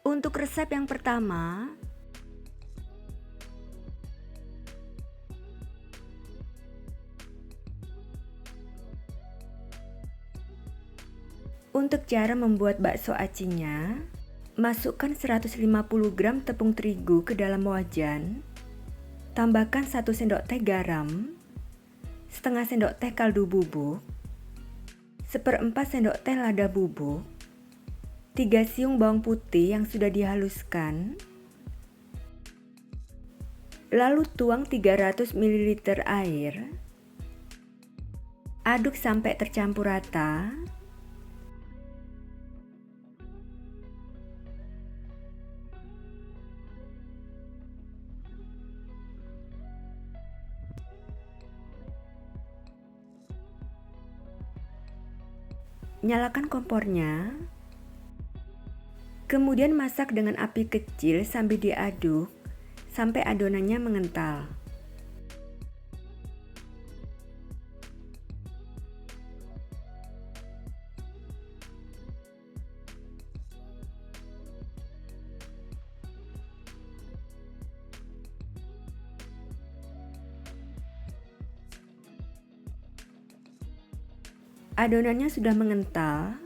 Untuk resep yang pertama, untuk cara membuat bakso acinya, masukkan 150 gram tepung terigu ke dalam wajan, tambahkan 1 sendok teh garam, setengah sendok teh kaldu bubuk, seperempat sendok teh lada bubuk, 3 siung bawang putih yang sudah dihaluskan, lalu tuang 300 ml air, aduk sampai tercampur rata. Nyalakan kompornya, kemudian masak dengan api kecil sambil diaduk sampai adonannya mengental. Adonannya sudah mengental,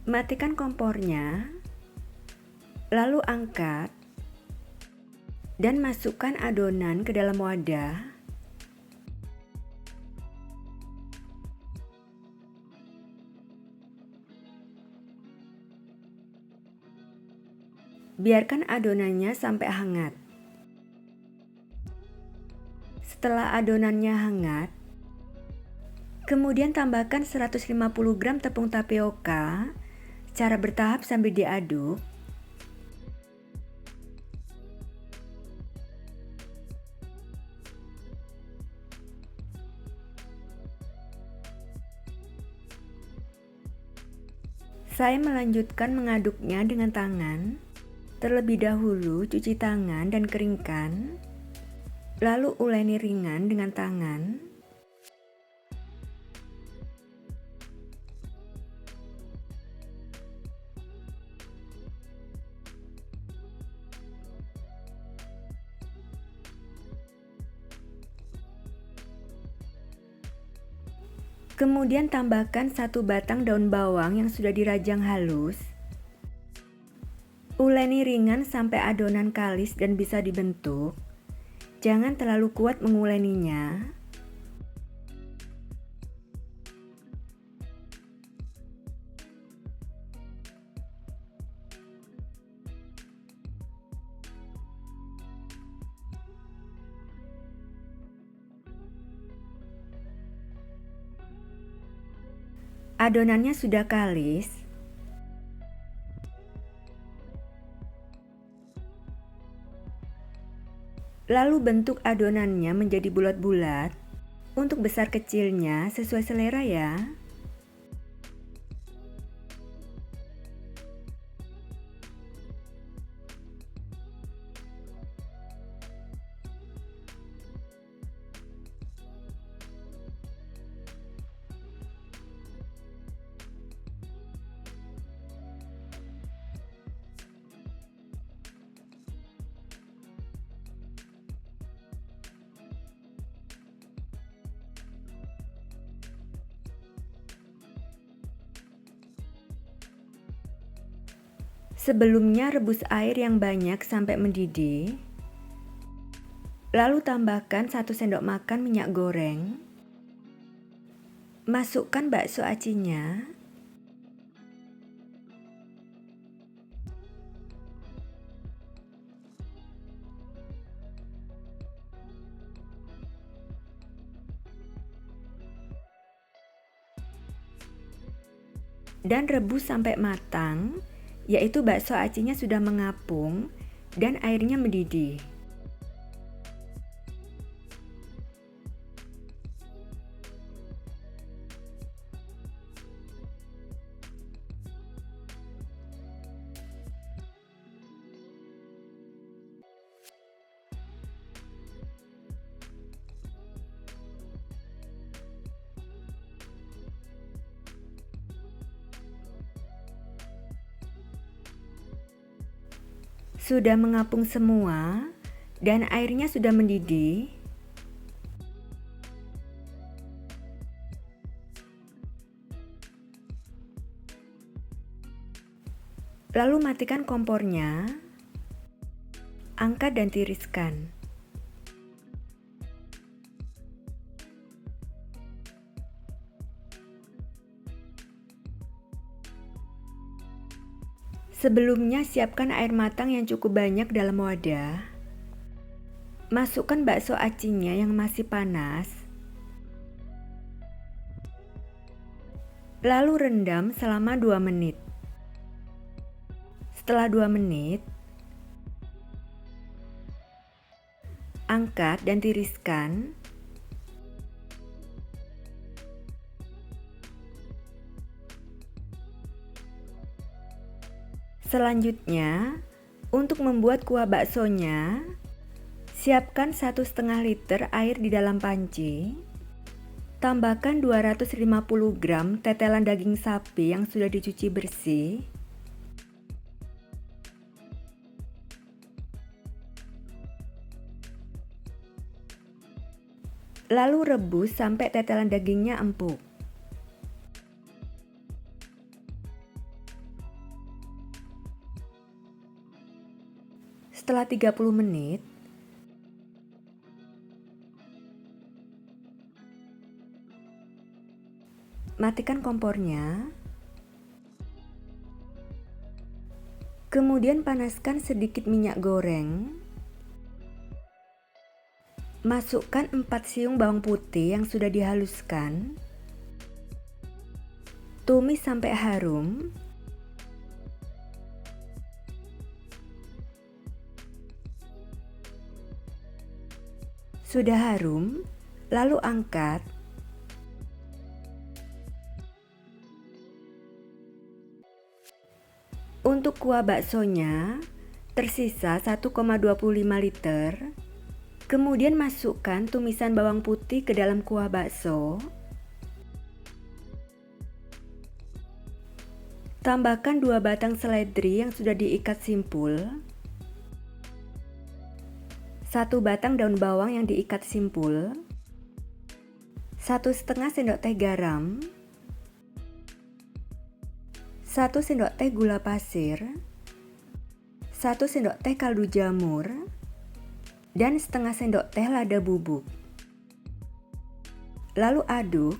matikan kompornya, lalu angkat dan masukkan adonan ke dalam wadah. Biarkan adonannya sampai hangat. Setelah adonannya hangat, kemudian tambahkan 150 gram tepung tapioka secara bertahap sambil diaduk. Saya melanjutkan mengaduknya dengan tangan. Terlebih dahulu cuci tangan dan keringkan, lalu uleni ringan dengan tangan. Kemudian tambahkan 1 batang daun bawang yang sudah dirajang halus. Uleni ringan sampai adonan kalis dan bisa dibentuk. Jangan terlalu kuat menguleninya. Adonannya sudah kalis. Lalu bentuk adonannya menjadi bulat-bulat. Untuk besar kecilnya sesuai selera ya. Sebelumnya rebus air yang banyak sampai mendidih. Lalu tambahkan 1 sendok makan minyak goreng. Masukkan bakso acinya. Dan rebus sampai matang, yaitu bakso acinya sudah mengapung dan airnya mendidih. Sudah mengapung semua dan airnya sudah mendidih. Lalu matikan kompornya, angkat dan tiriskan. Sebelumnya siapkan air matang yang cukup banyak dalam wadah. Masukkan bakso acinya yang masih panas. Lalu rendam selama 2 menit. Setelah 2 menit, angkat dan tiriskan. Selanjutnya, untuk membuat kuah baksonya, siapkan 1,5 liter air di dalam panci. Tambahkan 250 gram tetelan daging sapi yang sudah dicuci bersih. Lalu rebus sampai tetelan dagingnya empuk. Setelah 30 menit, matikan kompornya. Kemudian panaskan sedikit minyak goreng. Masukkan 4 siung bawang putih yang sudah dihaluskan. Tumis sampai harum. Sudah harum, lalu angkat. Untuk kuah baksonya, tersisa 1,25 liter. Kemudian masukkan tumisan bawang putih ke dalam kuah bakso. Tambahkan 2 batang seledri yang sudah diikat simpul. 1 batang daun bawang yang diikat simpul, 1,5 sendok teh garam, 1 sendok teh gula pasir, 1 sendok teh kaldu jamur, dan setengah sendok teh lada bubuk. Lalu aduk.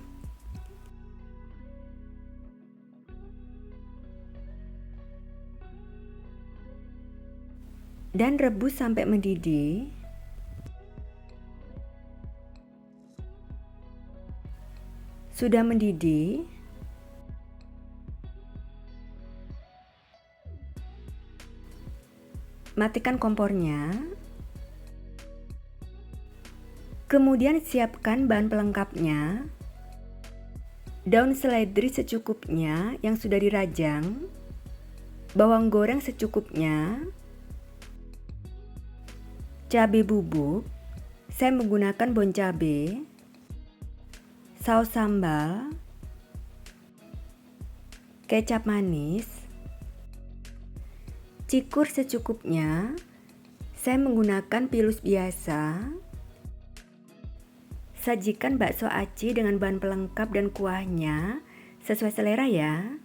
Dan rebus sampai mendidih. Sudah mendidih, matikan kompornya. Kemudian siapkan bahan pelengkapnya. Daun seledri secukupnya yang sudah dirajang, bawang goreng secukupnya, cabai bubuk, saya menggunakan bon cabai, saus sambal, kecap manis, cikur secukupnya, saya menggunakan pilus biasa. Sajikan bakso aci dengan bahan pelengkap dan kuahnya sesuai selera ya.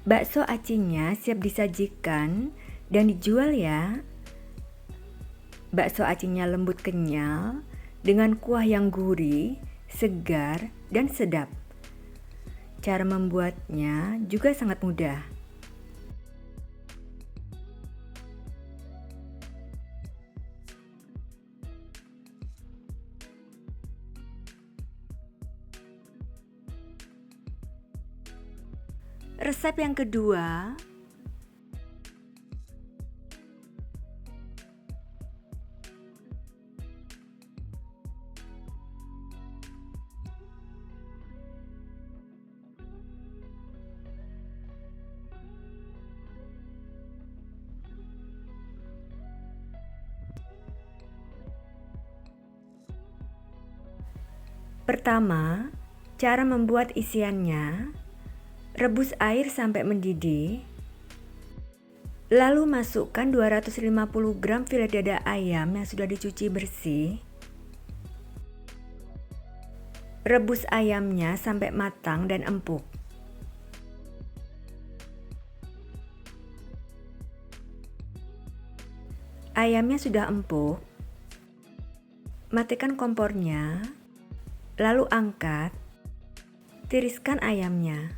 Bakso acinya siap disajikan dan dijual ya. Bakso acinya lembut kenyal dengan kuah yang gurih, segar, dan sedap. Cara membuatnya juga sangat mudah. Resep yang kedua, pertama, cara membuat isiannya. Rebus air sampai mendidih. Lalu masukkan 250 gram filet dada ayam yang sudah dicuci bersih. Rebus ayamnya sampai matang dan empuk. Ayamnya sudah empuk. Matikan kompornya. Lalu angkat, tiriskan ayamnya.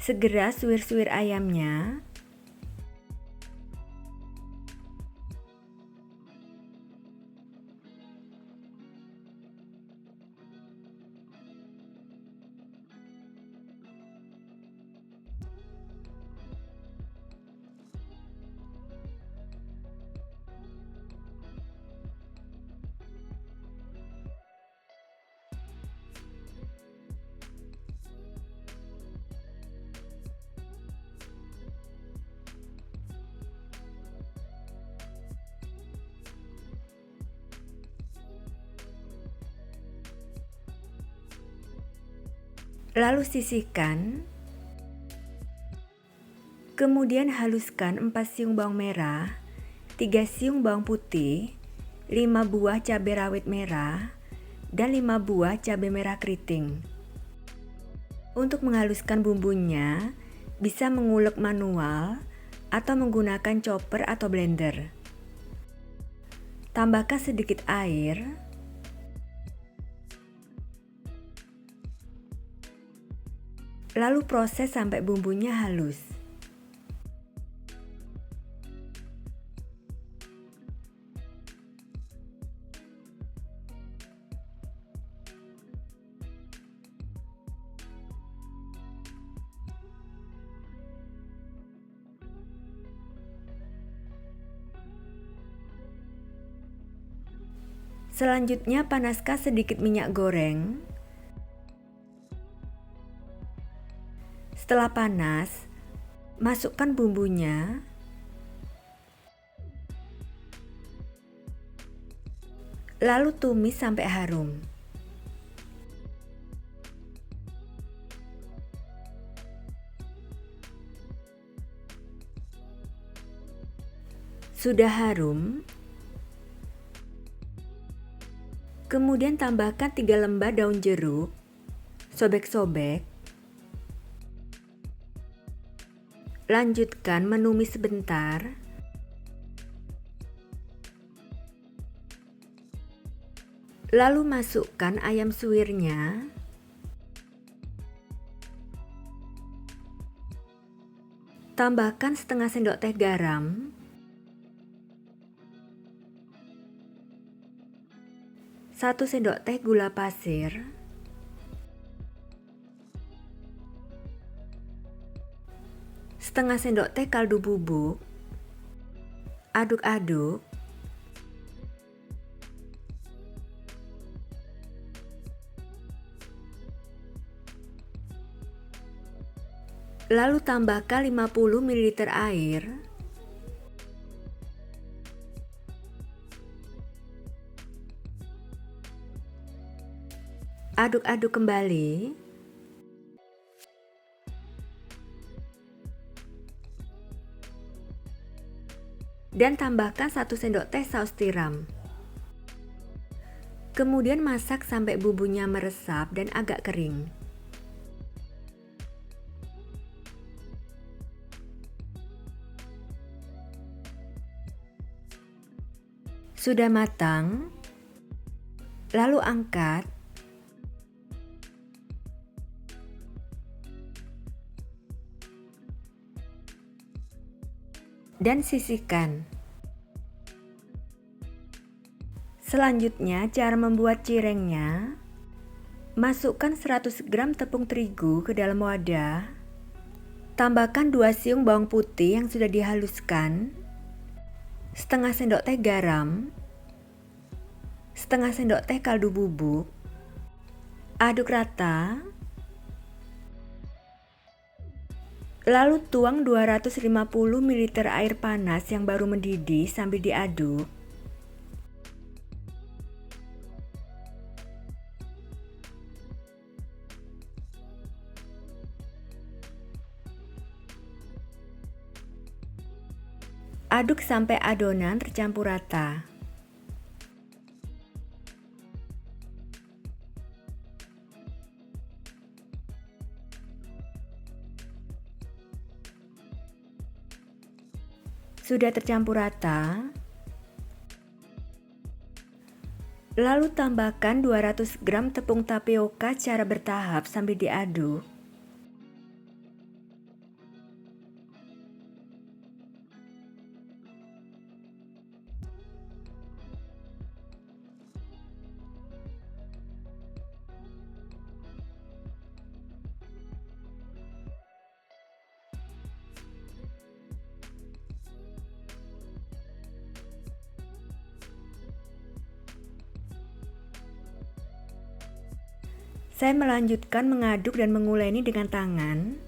Segera suwir-suwir ayamnya. Lalu sisihkan. Kemudian haluskan 4 siung bawang merah, 3 siung bawang putih, 5 buah cabai rawit merah, dan 5 buah cabai merah keriting. Untuk menghaluskan bumbunya, bisa mengulek manual atau menggunakan chopper atau blender. Tambahkan sedikit air. Lalu proses sampai bumbunya halus. Selanjutnya panaskan sedikit minyak goreng. Setelah panas, masukkan bumbunya. Lalu tumis sampai harum. Sudah harum, kemudian tambahkan 3 lembar daun jeruk, sobek-sobek. Lanjutkan menumis sebentar. Lalu masukkan ayam suwirnya. Tambahkan setengah sendok teh garam. Satu sendok teh gula pasir. Setengah sendok teh kaldu bubuk. Aduk-aduk. Lalu tambahkan 50 ml air. Aduk-aduk kembali. Dan tambahkan 1 sendok teh saus tiram. Kemudian masak sampai bumbunya meresap dan agak kering. Sudah matang, lalu angkat. Dan sisihkan. Selanjutnya, cara membuat cirengnya. Masukkan 100 gram tepung terigu ke dalam wadah. Tambahkan 2 siung bawang putih yang sudah dihaluskan, setengah sendok teh garam, setengah sendok teh kaldu bubuk. Aduk rata. Lalu tuang 250 ml air panas yang baru mendidih sambil diaduk. Aduk sampai adonan tercampur rata. Sudah tercampur rata, lalu tambahkan 200 gram tepung tapioka secara bertahap sambil diaduk. Saya melanjutkan mengaduk dan menguleni dengan tangan.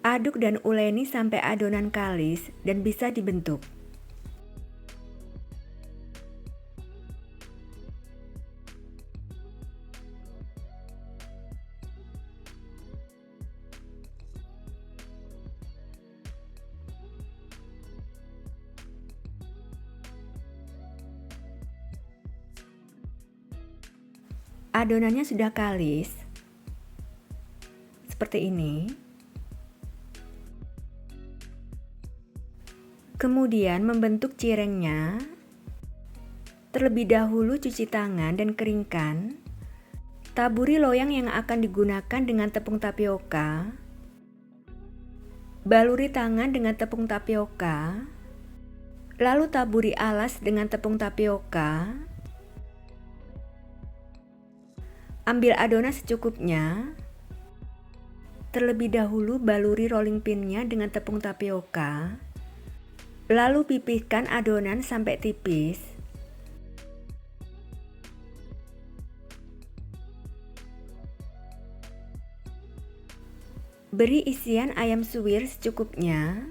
Aduk dan uleni sampai adonan kalis dan bisa dibentuk. Adonannya sudah kalis, seperti ini. Kemudian membentuk cirengnya. Terlebih dahulu cuci tangan dan keringkan. Taburi loyang yang akan digunakan dengan tepung tapioka. Baluri tangan dengan tepung tapioka. Lalu taburi alas dengan tepung tapioka. Ambil adonan secukupnya. Terlebih dahulu baluri rolling pin-nya dengan tepung tapioka. Lalu pipihkan adonan sampai tipis. Beri isian ayam suwir secukupnya.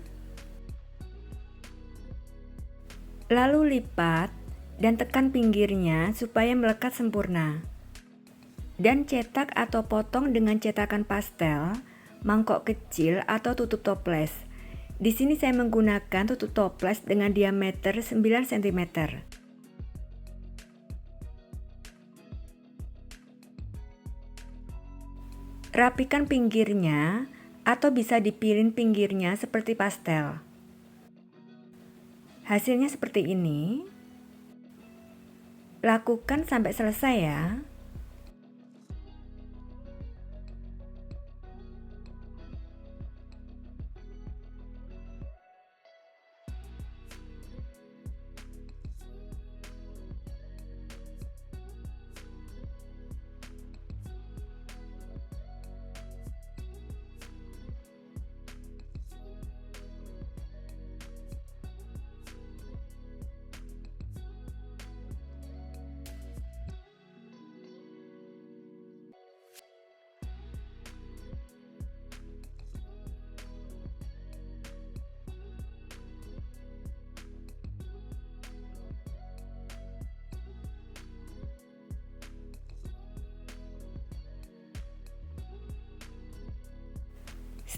Lalu lipat dan tekan pinggirnya supaya melekat sempurna. Dan cetak atau potong dengan cetakan pastel, mangkok kecil atau tutup toples. Di sini saya menggunakan tutup toples dengan diameter 9 cm. Rapikan pinggirnya atau bisa dipilin pinggirnya seperti pastel. Hasilnya seperti ini. Lakukan sampai selesai ya.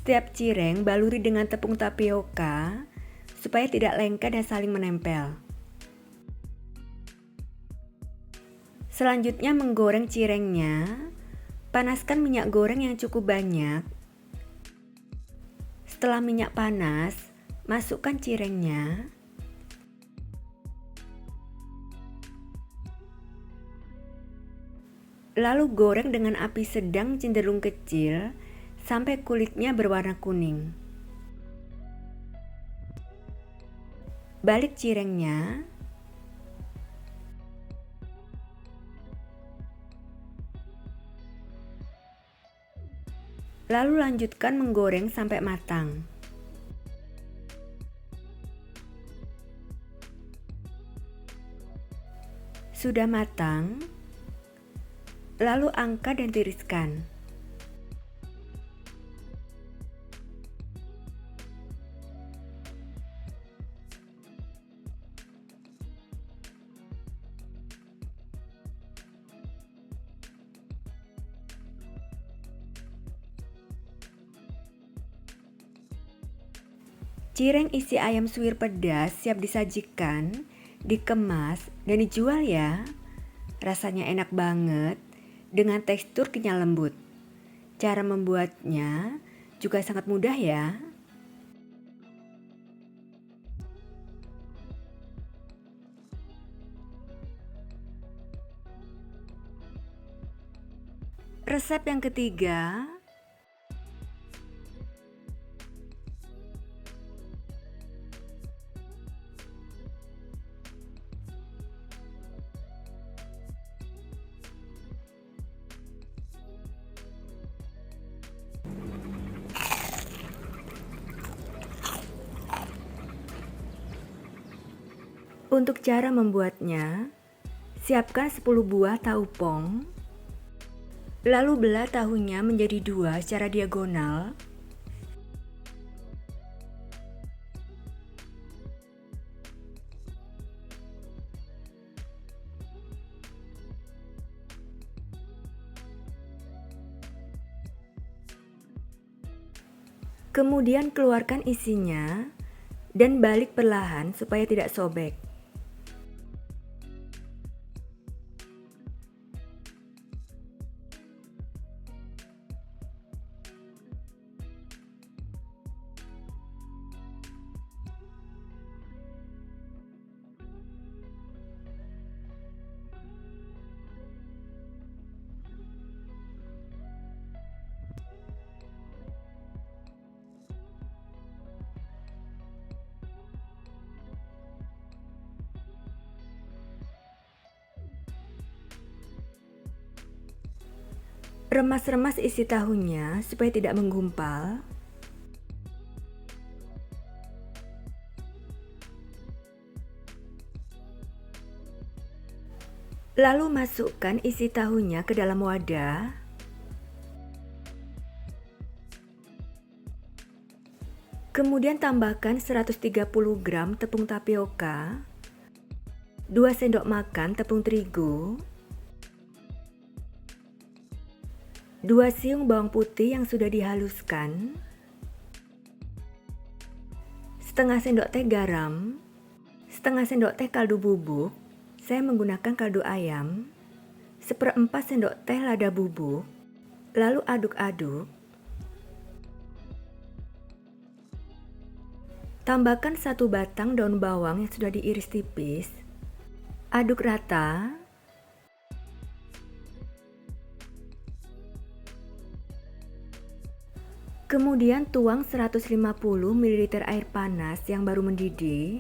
Setiap cireng baluri dengan tepung tapioka supaya tidak lengket dan saling menempel. Selanjutnya menggoreng cirengnya. Panaskan minyak goreng yang cukup banyak. Setelah minyak panas, masukkan cirengnya. Lalu goreng dengan api sedang cenderung kecil sampai kulitnya berwarna kuning. Balik cirengnya. Lalu lanjutkan menggoreng sampai matang. Sudah matang, lalu angkat dan tiriskan. Cireng isi ayam suwir pedas siap disajikan, dikemas, dan dijual ya. Rasanya enak banget dengan tekstur kenyal lembut. Cara membuatnya juga sangat mudah ya. Resep yang ketiga, untuk cara membuatnya, siapkan 10 buah tahu pong. Lalu belah tahunya menjadi 2 secara diagonal. Kemudian keluarkan isinya dan balik perlahan supaya tidak sobek. Remas-remas isi tahunya supaya tidak menggumpal. Lalu masukkan isi tahunya ke dalam wadah. Kemudian tambahkan 130 gram tepung tapioka, 2 sendok makan tepung terigu, 2 siung bawang putih yang sudah dihaluskan, setengah sendok teh garam, setengah sendok teh kaldu bubuk, saya menggunakan kaldu ayam, 1/4 sendok teh lada bubuk, lalu aduk-aduk. Tambahkan 1 batang daun bawang yang sudah diiris tipis, aduk rata. Kemudian tuang 150 ml air panas yang baru mendidih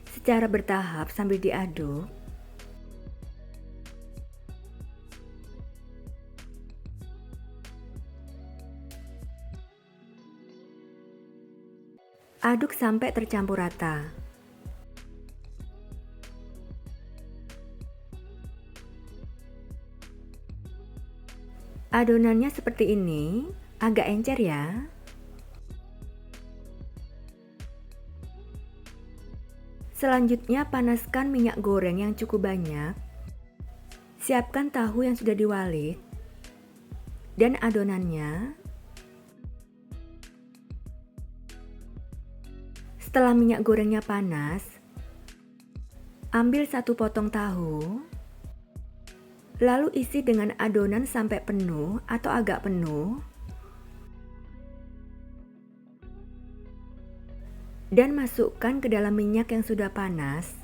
secara bertahap sambil diaduk. Aduk sampai tercampur rata. Adonannya seperti ini. Agak encer ya. Selanjutnya panaskan minyak goreng yang cukup banyak. Siapkan tahu yang sudah diwalik dan adonannya. Setelah minyak gorengnya panas, ambil 1 potong tahu. Lalu isi dengan adonan sampai penuh atau agak penuh. Dan masukkan ke dalam minyak yang sudah panas.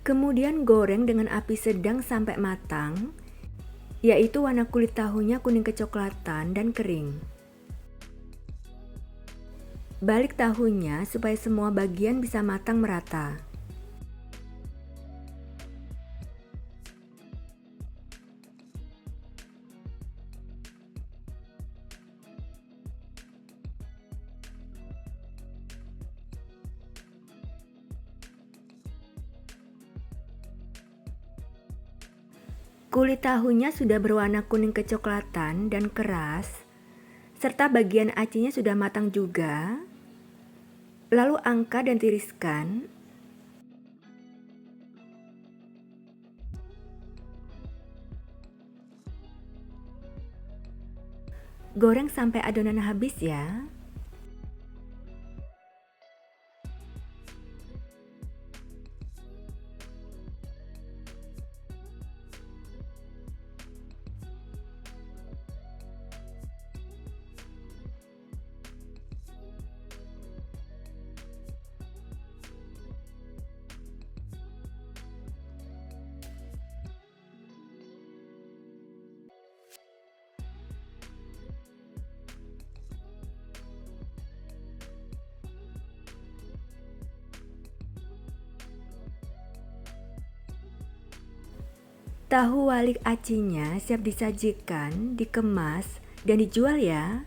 Kemudian goreng dengan api sedang sampai matang, yaitu warna kulit tahunya kuning kecoklatan dan kering. Balik tahunya supaya semua bagian bisa matang merata. Kulit tahunya sudah berwarna kuning kecoklatan dan keras, serta bagian acinya sudah matang juga. Lalu angkat dan tiriskan. Goreng sampai adonan habis ya. Tahu walik acinya siap disajikan, dikemas, dan dijual ya.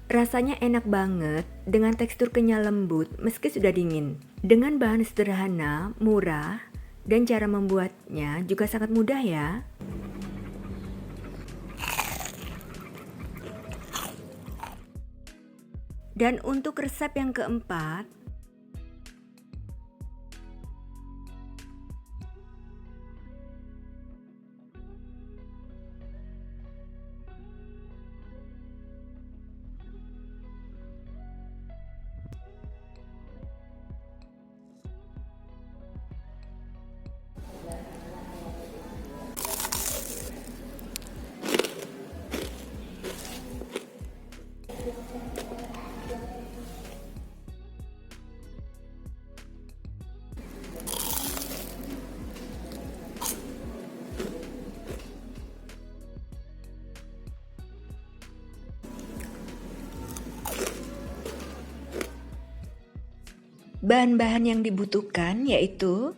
Rasanya enak banget dengan tekstur kenyal lembut meski sudah dingin. Dengan bahan sederhana, murah, dan cara membuatnya juga sangat mudah ya. Dan untuk resep yang keempat, bahan-bahan yang dibutuhkan yaitu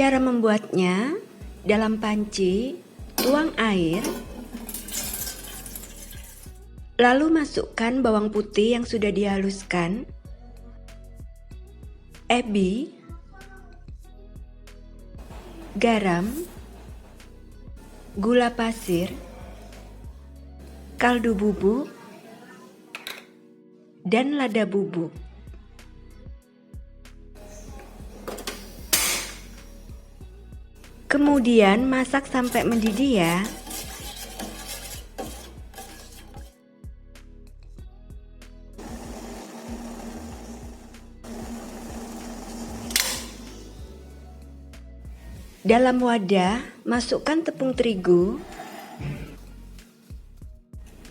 cara membuatnya. Dalam panci, tuang air, lalu masukkan bawang putih yang sudah dihaluskan, ebi, garam, gula pasir, kaldu bubuk, dan lada bubuk. Kemudian masak sampai mendidih ya. Dalam wadah, masukkan tepung terigu.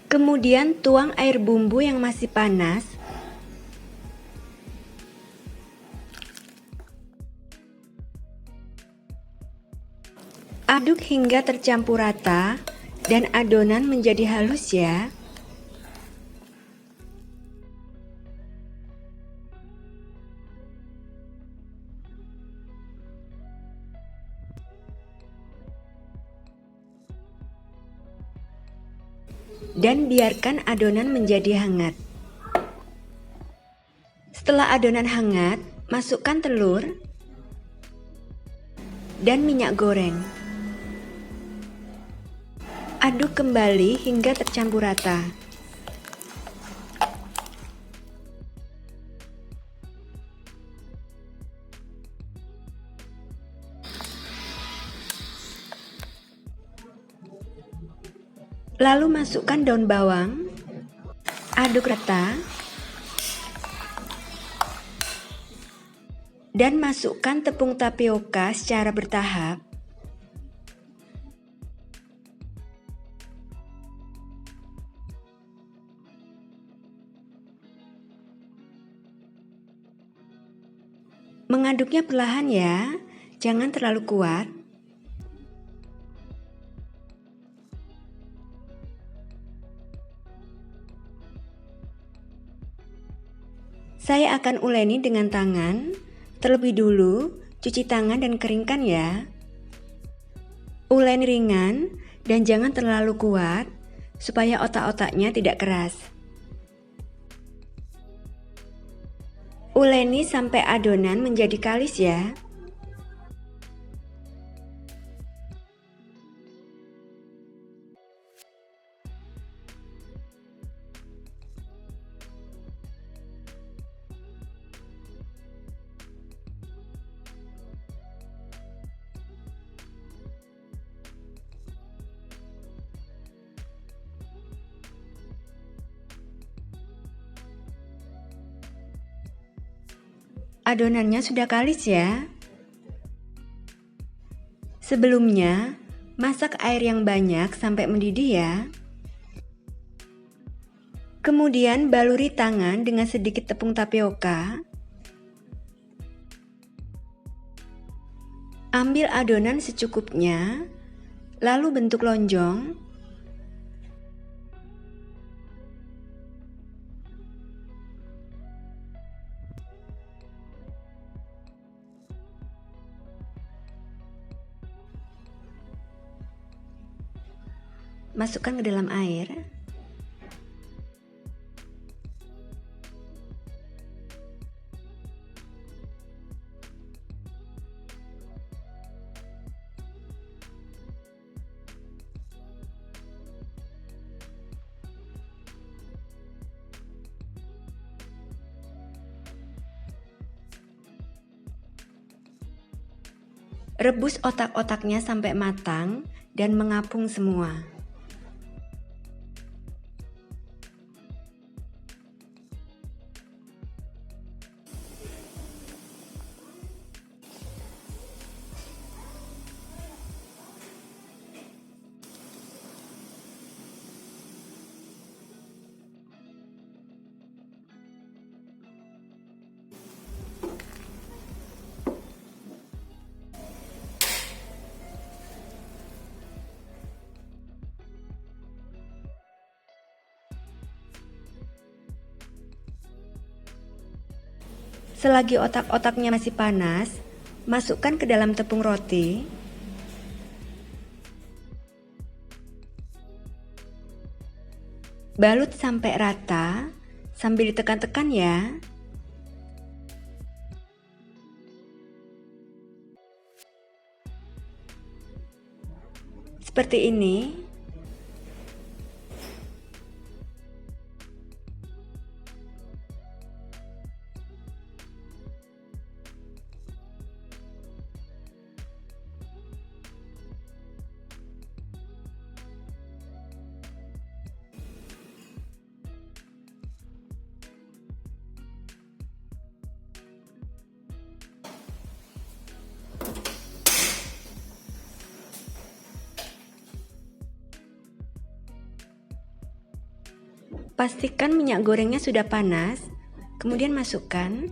Kemudian tuang air bumbu yang masih panas. Aduk hingga tercampur rata dan adonan menjadi halus ya. Dan biarkan adonan menjadi hangat. Setelah adonan hangat, masukkan telur dan minyak goreng. Aduk kembali hingga tercampur rata. Lalu masukkan daun bawang, aduk rata, dan masukkan tepung tapioka secara bertahap. Mengaduknya perlahan ya, jangan terlalu kuat. Saya akan uleni dengan tangan. Terlebih dulu, cuci tangan dan keringkan ya. Uleni ringan dan jangan terlalu kuat, supaya otak-otaknya tidak keras. Uleni sampai adonan menjadi kalis ya. Adonannya sudah kalis ya. Sebelumnya, masak air yang banyak sampai mendidih ya. Kemudian baluri tangan dengan sedikit tepung tapioka. Ambil adonan secukupnya, lalu bentuk lonjong. Masukkan ke dalam air. Rebus otak-otaknya sampai matang dan mengapung semua. Selagi otak-otaknya masih panas, masukkan ke dalam tepung roti. Balut sampai rata, sambil ditekan-tekan ya. Seperti ini. Pastikan minyak gorengnya sudah panas, kemudian masukkan.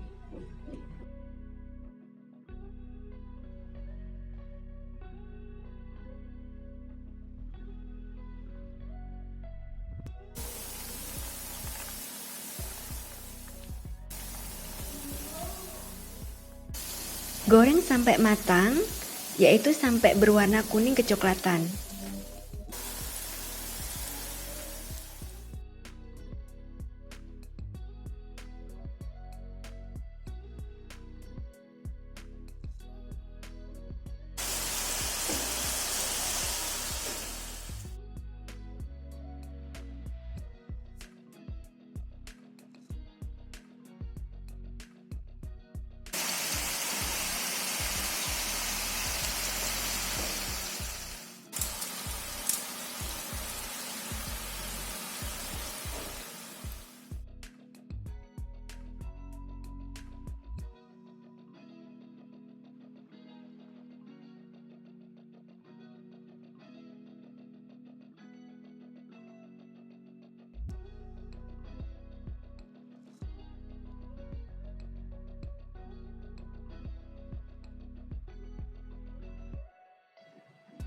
Goreng sampai matang, yaitu sampai berwarna kuning kecoklatan.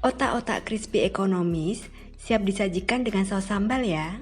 Otak-otak crispy ekonomis siap disajikan dengan saus sambal ya.